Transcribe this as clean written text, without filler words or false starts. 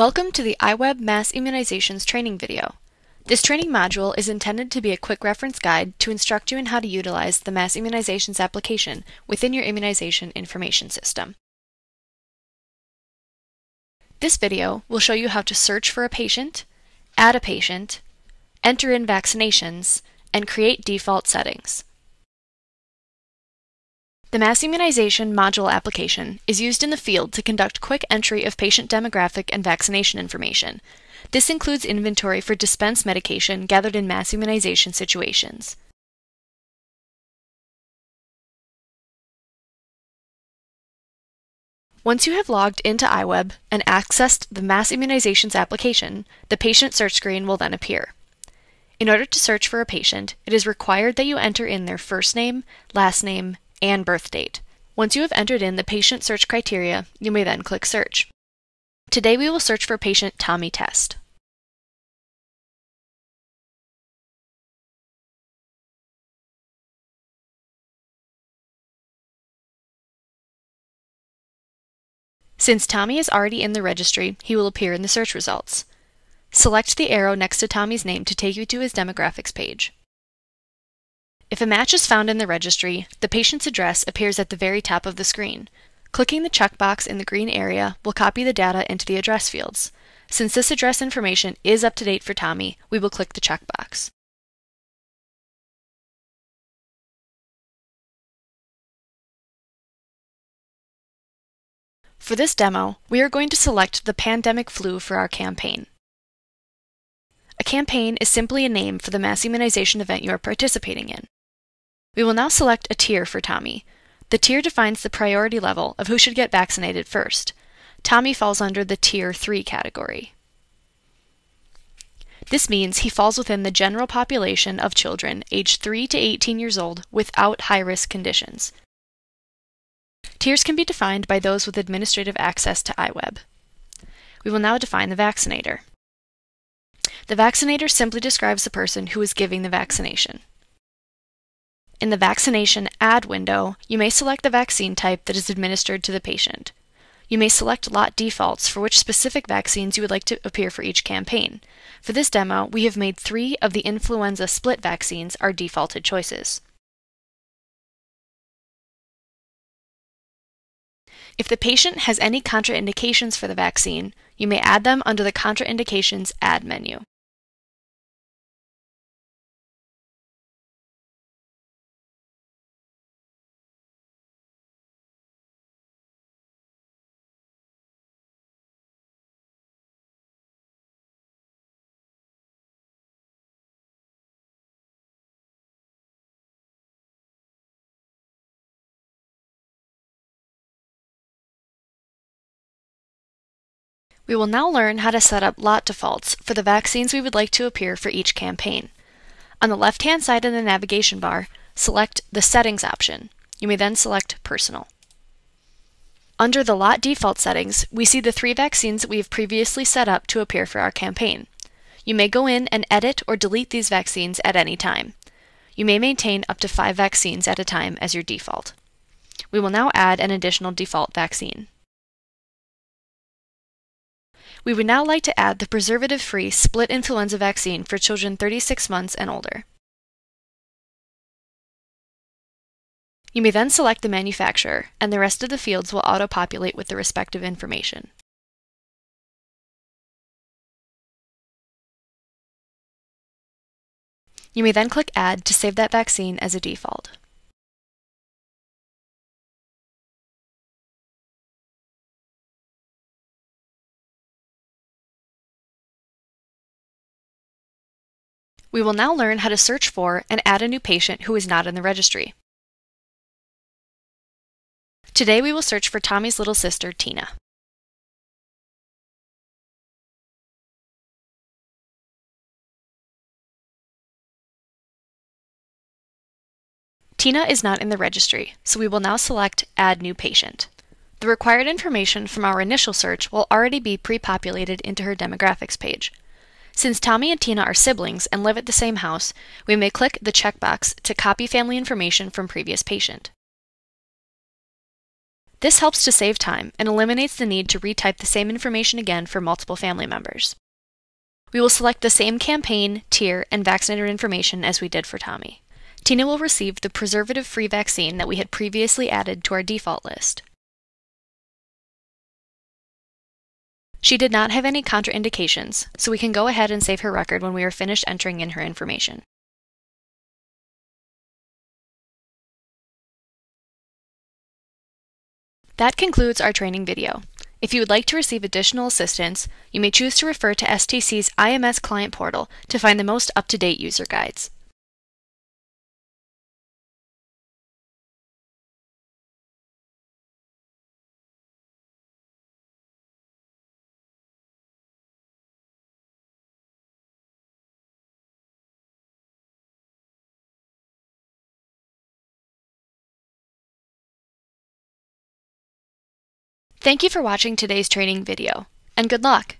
Welcome to the iWeb Mass Immunizations training video. This training module is intended to be a quick reference guide to instruct you in how to utilize the Mass Immunizations application within your immunization information system. This video will show you how to search for a patient, add a patient, enter in vaccinations, and create default settings. The Mass Immunization module application is used in the field to conduct quick entry of patient demographic and vaccination information. This includes inventory for dispensed medication gathered in mass immunization situations. Once you have logged into iWeb and accessed the Mass Immunizations application, the patient search screen will then appear. In order to search for a patient, it is required that you enter in their first name, last name, and birth date. Once you have entered in the patient search criteria, you may then click Search. Today we will search for patient Tommy Test. Since Tommy is already in the registry, he will appear in the search results. Select the arrow next to Tommy's name to take you to his demographics page. If a match is found in the registry, the patient's address appears at the very top of the screen. Clicking the checkbox in the green area will copy the data into the address fields. Since this address information is up to date for Tommy, we will click the checkbox. For this demo, we are going to select the pandemic flu for our campaign. A campaign is simply a name for the mass immunization event you are participating in. We will now select a tier for Tommy. The tier defines the priority level of who should get vaccinated first. Tommy falls under the Tier 3 category. This means he falls within the general population of children aged 3 to 18 years old without high-risk conditions. Tiers can be defined by those with administrative access to iWeb. We will now define the vaccinator. The vaccinator simply describes the person who is giving the vaccination. In the Vaccination Add window, you may select the vaccine type that is administered to the patient. You may select lot defaults for which specific vaccines you would like to appear for each campaign. For this demo, we have made 3 of the influenza split vaccines our defaulted choices. If the patient has any contraindications for the vaccine, you may add them under the Contraindications Add menu. We will now learn how to set up lot defaults for the vaccines we would like to appear for each campaign. On the left-hand side of the navigation bar, select the Settings option. You may then select Personal. Under the lot default settings, we see the 3 vaccines that we have previously set up to appear for our campaign. You may go in and edit or delete these vaccines at any time. You may maintain up to 5 vaccines at a time as your default. We will now add an additional default vaccine. We would now like to add the preservative-free split influenza vaccine for children 36 months and older. You may then select the manufacturer, and the rest of the fields will auto-populate with the respective information. You may then click Add to save that vaccine as a default. We will now learn how to search for and add a new patient who is not in the registry. Today we will search for Tommy's little sister, Tina. Tina is not in the registry, so we will now select Add New Patient. The required information from our initial search will already be pre-populated into her demographics page. Since Tommy and Tina are siblings and live at the same house, we may click the checkbox to copy family information from previous patient. This helps to save time and eliminates the need to retype the same information again for multiple family members. We will select the same campaign, tier, and vaccinator information as we did for Tommy. Tina will receive the preservative-free vaccine that we had previously added to our default list. She did not have any contraindications, so we can go ahead and save her record when we are finished entering in her information. That concludes our training video. If you would like to receive additional assistance, you may choose to refer to STC's IMS client portal to find the most up-to-date user guides. Thank you for watching today's training video, and good luck!